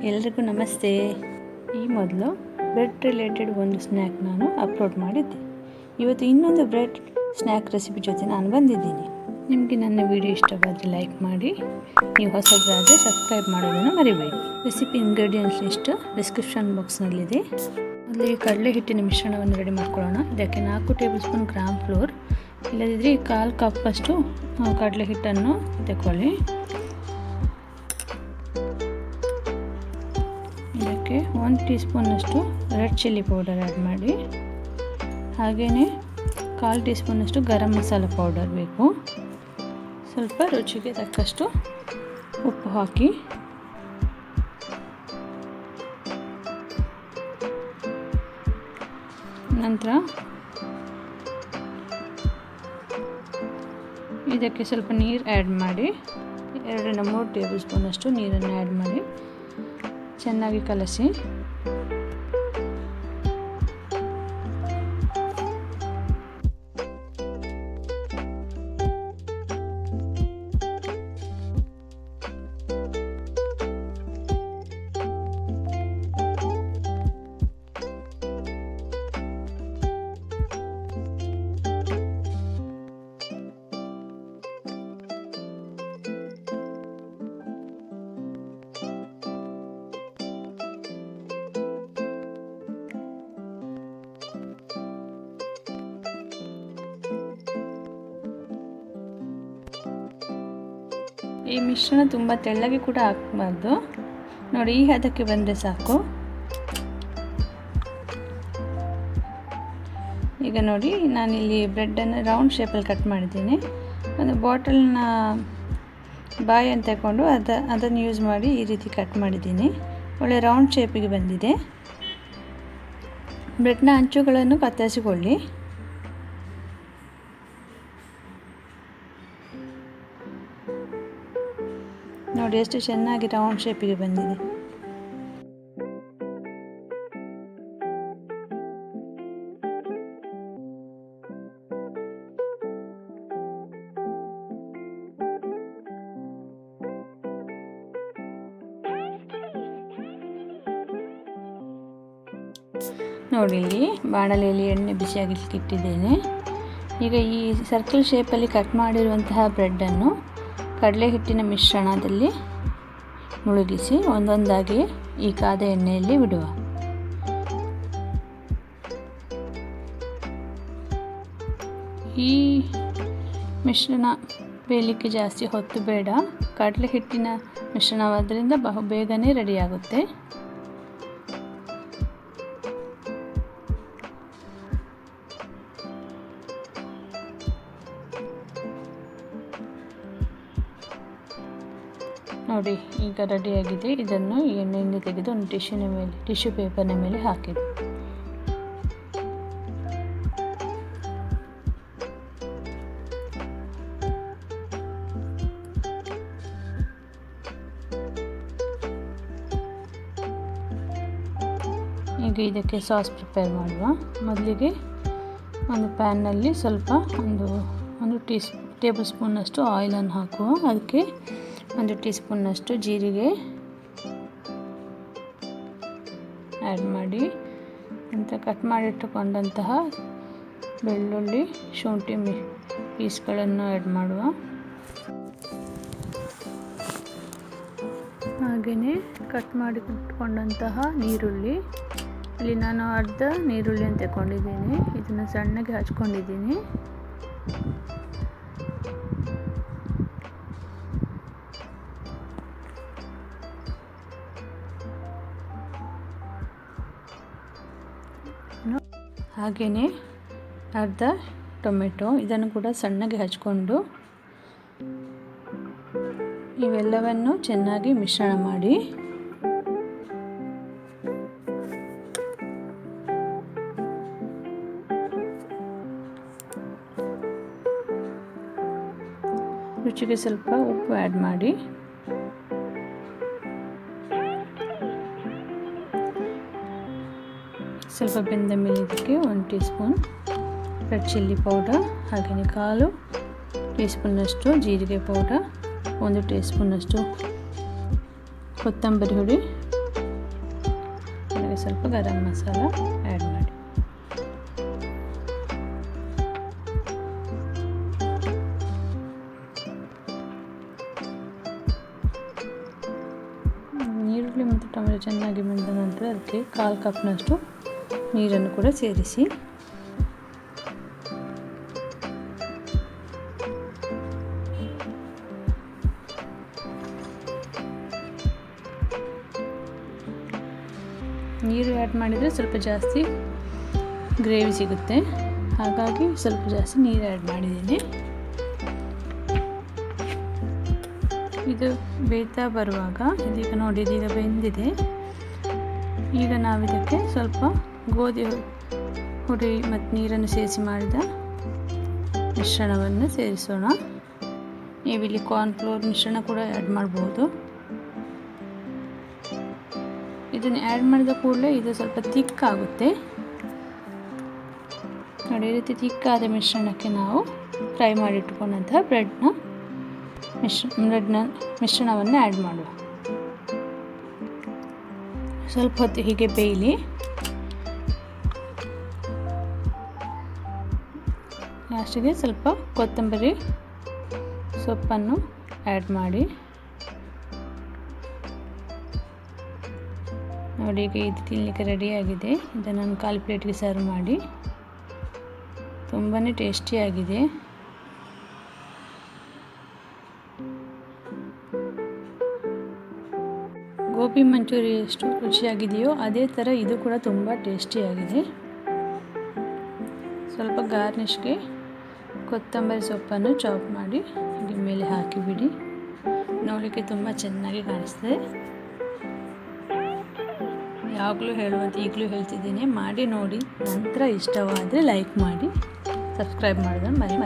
ಎಲ್ಲರಿಗೂ ನಮಸ್ತೆ. ಈ ಮೊದಲು ಬ್ರೆಡ್ ರಿಲೇಟೆಡ್ ಒಂದು ಸ್ನ್ಯಾಕ್ ನಾನು ಅಪ್ಲೋಡ್ ಮಾಡಿದ್ದೆ. ಇವತ್ತು ಇನ್ನೊಂದು ಬ್ರೆಡ್ ಸ್ನ್ಯಾಕ್ ರೆಸಿಪಿ ಜೊತೆ ನಾನು ಬಂದಿದ್ದೀನಿ. ನಿಮಗೆ ನನ್ನ ವಿಡಿಯೋ ಇಷ್ಟವಾದರೆ ಲೈಕ್ ಮಾಡಿ, ನೀವು ಹೊಸದಾದರೆ ಸಬ್ಸ್ಕ್ರೈಬ್ ಮಾಡೋದನ್ನು ಮರಿಬೇಡಿ. ರೆಸಿಪಿ ಇಂಗ್ರೀಡಿಯೆಂಟ್ಸ್ ಲಿಸ್ಟ್ ಡಿಸ್ಕ್ರಿಪ್ಷನ್ ಬಾಕ್ಸ್ನಲ್ಲಿದೆ. ಮೊದಲಿಗೆ ಕಡಲೆ ಹಿಟ್ಟಿನ ಮಿಶ್ರಣವನ್ನು ರೆಡಿ ಮಾಡ್ಕೊಳ್ಳೋಣ. ಇದಕ್ಕೆ 4 ಟೇಬಲ್ ಸ್ಪೂನ್ ಗ್ರಾಮ್ ಫ್ಲೋರ್, ಇಲ್ಲದಿದ್ದರೆ 1/4 ಕಪ್ಪಷ್ಟು ಕಡಲೆ ಹಿಟ್ಟನ್ನು ತಗೊಳ್ಳಿ. ಇದಕ್ಕೆ 1 ಟೀ ಸ್ಪೂನಷ್ಟು ರೆಡ್ ಚಿಲ್ಲಿ ಪೌಡರ್ ಆ್ಯಡ್ ಮಾಡಿ, ಹಾಗೆಯೇ 1/4 ಟೀ ಸ್ಪೂನಷ್ಟು ಗರಂ ಮಸಾಲ ಪೌಡರ್ ಬೇಕು. ಸ್ವಲ್ಪ ರುಚಿಗೆ ತಕ್ಕಷ್ಟು ಉಪ್ಪು ಹಾಕಿ, ನಂತರ ಇದಕ್ಕೆ ಸ್ವಲ್ಪ ನೀರು ಆ್ಯಡ್ ಮಾಡಿ, 2-3 ಟೇಬಲ್ ಸ್ಪೂನಷ್ಟು ನೀರನ್ನು ಆ್ಯಡ್ ಮಾಡಿ ಚೆನ್ನಾಗಿ ಕಲಸಿ. ಈ ಮಿಶ್ರಣ ತುಂಬ ತೆಳ್ಳಗೆ ಕೂಡ ಹಾಕಬಾರ್ದು. ನೋಡಿ, ಈ ಹದಕ್ಕೆ ಬಂದರೆ ಸಾಕು. ಈಗ ನೋಡಿ, ನಾನಿಲ್ಲಿ ಬ್ರೆಡ್ಡನ್ನು ರೌಂಡ್ ಶೇಪಲ್ಲಿ ಕಟ್ ಮಾಡಿದ್ದೀನಿ. ಒಂದು ಬಾಟಲ್ನ ಬಾಯನ್ನು ತಗೊಂಡು ಅದನ್ನು ಯೂಸ್ ಮಾಡಿ ಈ ರೀತಿ ಕಟ್ ಮಾಡಿದ್ದೀನಿ. ಒಳ್ಳೆ ರೌಂಡ್ ಶೇಪಿಗೆ ಬಂದಿದೆ. ಬ್ರೆಡ್ನ ಅಂಚುಗಳನ್ನು ಕತ್ತರಿಸಿಕೊಳ್ಳಿ. ನೋಡಿ ಎಷ್ಟು ಚೆನ್ನಾಗಿ ರೌಂಡ್ ಶೇಪಿಗೆ ಬಂದಿದೆ. ನೋಡಿ, ಇಲ್ಲಿ ಬಾಣಲೆಯಲ್ಲಿ ಎಣ್ಣೆ ಬಿಸಿಯಾಗಲಿಕ್ಕೆ ಇಟ್ಟಿದ್ದೇನೆ. ಈಗ ಈ ಸರ್ಕಲ್ ಶೇಪಲ್ಲಿ ಕಟ್ ಮಾಡಿರುವಂತಹ ಬ್ರೆಡ್ಡನ್ನು ಕಡಲೆ ಹಿಟ್ಟಿನ ಮಿಶ್ರಣದಲ್ಲಿ ಮುಳುಗಿಸಿ ಒಂದೊಂದಾಗಿ ಈ ಕಾದ ಎಣ್ಣೆಯಲ್ಲಿ ಬಿಡುವ. ಈ ಮಿಶ್ರಣ ಬೇಯಲಿಕ್ಕೆ ಜಾಸ್ತಿ ಹೊತ್ತು ಬೇಡ. ಕಡಲೆ ಹಿಟ್ಟಿನ ಮಿಶ್ರಣವಾದ್ದರಿಂದ ಬೇಗನೆ ರೆಡಿಯಾಗುತ್ತೆ. ನೋಡಿ, ಈಗ ರೆಡಿಯಾಗಿದೆ. ಇದನ್ನು ಎಣ್ಣೆಯಿಂದ ತೆಗೆದು ಒಂದು ಟಿಶ್ಯೂ ಪೇಪರ್ನ ಮೇಲೆ ಹಾಕಿದೆ. ಈಗ ಇದಕ್ಕೆ ಸಾಸ್ ಪ್ರಿಪೇರ್ ಮಾಡುವ. ಮೊದಲಿಗೆ ಒಂದು ಪ್ಯಾನ್ನಲ್ಲಿ ಸ್ವಲ್ಪ ಒಂದು ಟೇಬಲ್ ಸ್ಪೂನಷ್ಟು ಆಯಿಲನ್ನು ಹಾಕುವ. ಅದಕ್ಕೆ 1 ಟೀ ಸ್ಪೂನ್ನಷ್ಟು ಜೀರಿಗೆ ಆ್ಯಡ್ ಮಾಡಿ, ನಂತರ ಕಟ್ ಮಾಡಿಟ್ಟುಕೊಂಡಂತಹ ಬೆಳ್ಳುಳ್ಳಿ, ಶುಂಠಿ ಪೀಸ್ಗಳನ್ನು ಆ್ಯಡ್ ಮಾಡುವ. ಹಾಗೆಯೇ ಕಟ್ ಮಾಡಿಟ್ಟುಕೊಂಡಂತಹ ನೀರುಳ್ಳಿ, ಇಲ್ಲಿ ನಾನು ಅರ್ಧ ನೀರುಳ್ಳಿಯನ್ನು ತಗೊಂಡಿದ್ದೀನಿ. ಇದನ್ನು ಸಣ್ಣಗೆ ಹಚ್ಕೊಂಡಿದ್ದೀನಿ. ಹಾಗೆಯೇ ಅರ್ಧ ಟೊಮೆಟೊ, ಇದನ್ನು ಕೂಡ ಸಣ್ಣಗೆ ಹಚ್ಕೊಂಡು ಇವೆಲ್ಲವನ್ನು ಚೆನ್ನಾಗಿ ಮಿಶ್ರಣ ಮಾಡಿ ರುಚಿಗೆ ಸ್ವಲ್ಪ ಉಪ್ಪು ಆ್ಯಡ್ ಮಾಡಿ, ಸ್ವಲ್ಪ ಬೆಂದ ಮೇಲೆ ಇದಕ್ಕೆ 1 tea spoon red chilli powder, ಹಾಗೆಯೇ 1/4 ಟೀ ಸ್ಪೂನ್ನಷ್ಟು ಜೀರಿಗೆ ಪೌಡರ್, 1 ಟೀ ಸ್ಪೂನ್ನಷ್ಟು ಕೊತ್ತಂಬರಿ ಹುಡಿ ಸ್ವಲ್ಪ ಗರಂ ಮಸಾಲ ಆ್ಯಡ್ ಮಾಡಿ. ಈರುಳ್ಳಿ ಮತ್ತು ಟೊಮೆಟೊ ಚೆನ್ನಾಗಿ ಬೆಂದ ನಂತರ ಅದಕ್ಕೆ 1/4 ಕಪ್ನಷ್ಟು ನೀರನ್ನು ಕೂಡ ಸೇರಿಸಿ. ನೀರು ಆ್ಯಡ್ ಮಾಡಿದರೆ ಸ್ವಲ್ಪ ಜಾಸ್ತಿ ಗ್ರೇವಿ ಸಿಗುತ್ತೆ, ಹಾಗಾಗಿ ಸ್ವಲ್ಪ ಜಾಸ್ತಿ ನೀರು ಆ್ಯಡ್ ಮಾಡಿದ್ದೀನಿ. ಇದು ಬೇಯ್ತಾ ಬರುವಾಗ ಇದೀಗ ನೋಡಿ, ಇದೀಗ ಬೆಂದಿದೆ. ಈಗ ನಾವಿದಕ್ಕೆ ಸ್ವಲ್ಪ ಗೋಧಿ ಹುಡಿ ಮತ್ತು ನೀರನ್ನು ಸೇರಿಸಿ ಮಾಡಿದ ಮಿಶ್ರಣವನ್ನು ಸೇರಿಸೋಣ. ನೀವಿಲ್ಲಿ ಕಾರ್ನ್ಫ್ಲೋರ್ ಮಿಶ್ರಣ ಕೂಡ ಆ್ಯಡ್ ಮಾಡ್ಬೋದು. ಇದನ್ನು ಆ್ಯಡ್ ಮಾಡಿದ ಕೂಡಲೇ ಇದು ಸ್ವಲ್ಪ ತಿಕ್ಕಾಗುತ್ತೆ ನೋಡಿ. ಈ ರೀತಿ ತಿಕ್ಕಾದ ಮಿಶ್ರಣಕ್ಕೆ ನಾವು ಫ್ರೈ ಮಾಡಿಟ್ಕೊಂಡಂತಹ ಬ್ರೆಡ್ನ ಮಿಶ್ರಣವನ್ನು ಆ್ಯಡ್ ಮಾಡುವ. ಸ್ವಲ್ಪ ಹೊತ್ತು ಹೀಗೆ ಬೇಯಲಿ. ಲಾಸ್ಟಿಗೆ ಸ್ವಲ್ಪ ಕೊತ್ತಂಬರಿ ಸೊಪ್ಪನ್ನು ಆ್ಯಡ್ ಮಾಡಿ. ನೋಡಿ, ಈಗ ಇದು ತಿನ್ನಲಿಕ್ಕೆ ರೆಡಿಯಾಗಿದೆ. ಇದನ್ನು ನಾನು 1/4 ಪ್ಲೇಟ್ಗೆ ಸರ್ವ್ ಮಾಡಿ. ತುಂಬಾ ಟೇಸ್ಟಿಯಾಗಿದೆ. ಗೋಬಿ ಮಂಚೂರಿ ಎಷ್ಟು ರುಚಿಯಾಗಿದೆಯೋ ಅದೇ ಥರ ಇದು ಕೂಡ ತುಂಬ ಟೇಸ್ಟಿಯಾಗಿದೆ. ಸ್ವಲ್ಪ ಗಾರ್ನಿಷ್ಗೆ ಕೊತ್ತಂಬರಿ ಸೊಪ್ಪನ್ನು ಚಾಪ್ ಮಾಡಿ ಹಾಗೆ ಮೇಲೆ ಹಾಕಿಬಿಡಿ. ನೋಡಲಿಕ್ಕೆ ತುಂಬ ಚೆನ್ನಾಗಿ ಕಾಣಿಸ್ತದೆ. ಯಾವಾಗಲೂ ಹೇಳುವಂತೆ ಈಗಲೂ ಹೇಳ್ತಿದ್ದೀನಿ, ಮಾಡಿ ನೋಡಿ. ನಂತರ ಇಷ್ಟವಾದರೆ ಲೈಕ್ ಮಾಡಿ, ಸಬ್ಸ್ಕ್ರೈಬ್ ಮಾಡೋದನ್ನು ಮರಿ.